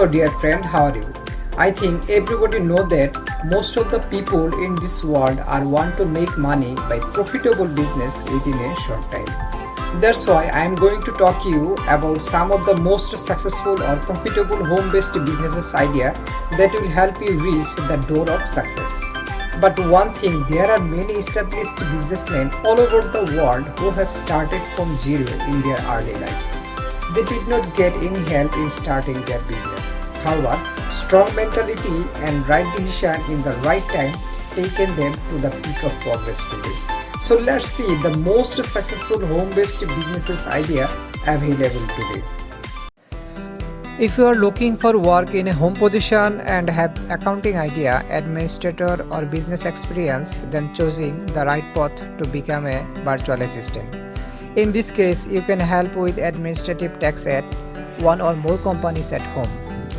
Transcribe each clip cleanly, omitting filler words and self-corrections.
Hello dear friend, how are you? I think everybody know that most of the people in this world are want to make money by profitable business within a short time. That's why I am going to talk to you about some of the most successful or profitable home-based businesses idea that will help you reach the door of success. But one thing, there are many established businessmen all over the world who have started from zero in their early lives. They did not get any help in starting their business. However, strong mentality and right decision in the right time taken them to the peak of progress today. So let's see the most successful home-based businesses idea available today. If you are looking for work in a home position and have accounting idea, administrator or business experience, then choosing the right path to become a virtual assistant. In this case, you can help with administrative tasks at one or more companies at home.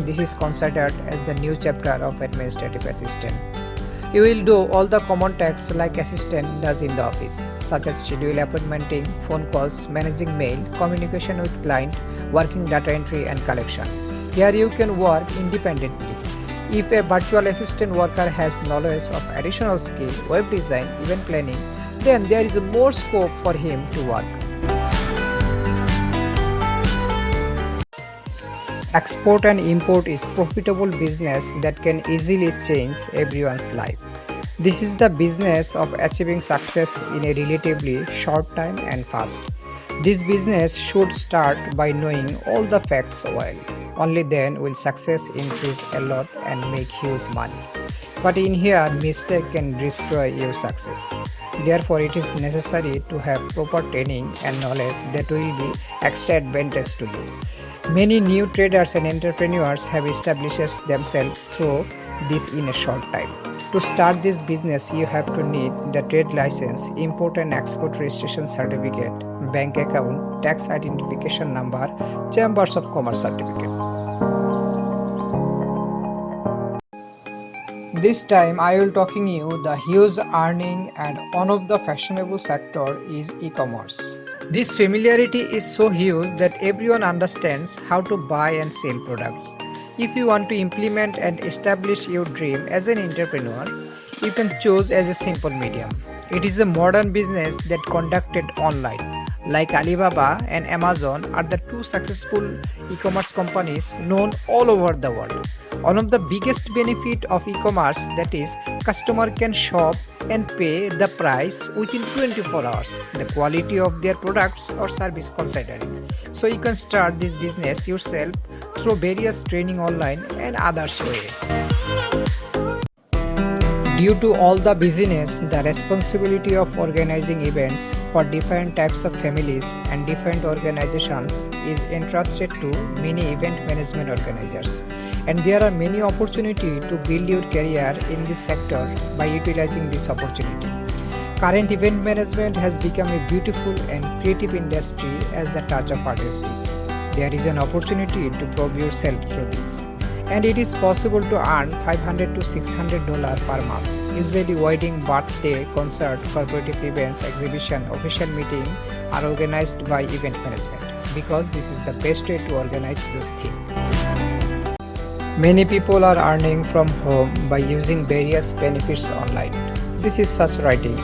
This is considered as the new chapter of administrative assistant. You will do all the common tasks like assistant does in the office, such as schedule appointmenting, phone calls, managing mail, communication with client, working data entry and collection. Here you can work independently. If a virtual assistant worker has knowledge of additional skill, web design, event planning, then there is more scope for him to work. Export and import is profitable business that can easily change everyone's life. This is the business of achieving success in a relatively short time and fast. This business should start by knowing all the facts well. Only then will success increase a lot and make huge money. But in here, mistake can destroy your success. Therefore, it is necessary to have proper training and knowledge that will be extra advantage to you. Many new traders and entrepreneurs have established themselves through this in a short time. To start this business, you have to need the trade license, import and export registration certificate, bank account, tax identification number, chambers of commerce certificate. This time I will talking you the huge earning and one of the fashionable sector is e-commerce. This familiarity is so huge that everyone understands how to buy and sell products. If you want to implement and establish your dream as an entrepreneur, you can choose as a simple medium. It is a modern business that conducted online. Like Alibaba and Amazon are the two successful e-commerce companies known all over the world. One of the biggest benefit of e-commerce that is customer can shop and pay the price within 24 hours, the quality of their products or service considering. So you can start this business yourself through various training online and others way. Due to all the busyness, the responsibility of organizing events for different types of families and different organizations is entrusted to many event management organizers. And there are many opportunities to build your career in this sector by utilizing this opportunity. Current event management has become a beautiful and creative industry as the touch of artistry. There is an opportunity to prove yourself through this. And it is possible to earn $500 to $600 per month. Usually wedding, birthday, concert, corporative events, exhibition, official meeting are organized by event management because this is the best way to organize those things. Many people are earning from home by using various benefits online. This is such writing.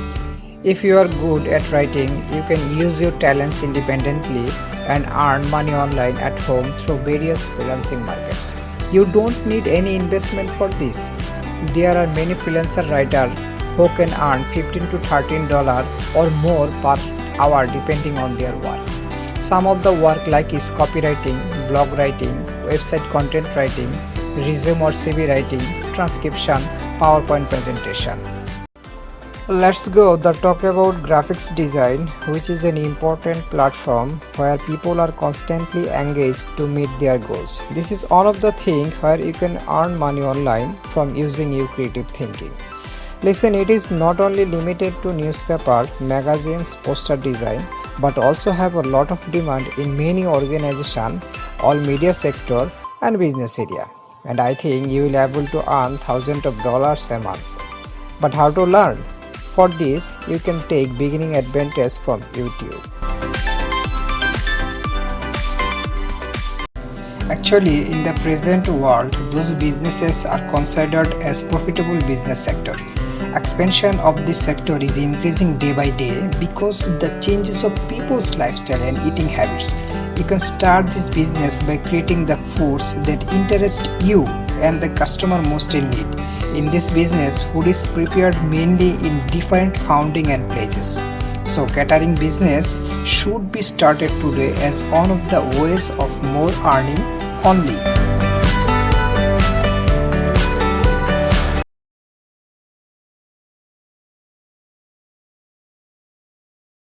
If you are good at writing, you can use your talents independently and earn money online at home through various freelancing markets. You don't need any investment for this. There are many freelancer writers who can earn $15 to $13 or more per hour depending on their work. Some of the work like is copywriting, blog writing, website content writing, resume or CV writing, transcription, PowerPoint presentation. Let's go the talk about graphics design, which is an important platform where people are constantly engaged to meet their goals. This is one of the things where you can earn money online from using your creative thinking. Listen, it is not only limited to newspaper, magazines, poster design, but also have a lot of demand in many organizations, all media sector and business area. And I think you will be able to earn thousands of dollars a month. But how to learn? For this, you can take beginning advantage from YouTube. Actually, in the present world, those businesses are considered as profitable business sector. Expansion of this sector is increasing day by day because the changes of people's lifestyle and eating habits. You can start this business by creating the foods that interest you and the customer most in need. In this business, food is prepared mainly in different founding and places. So catering business should be started today as one of the ways of more earning only.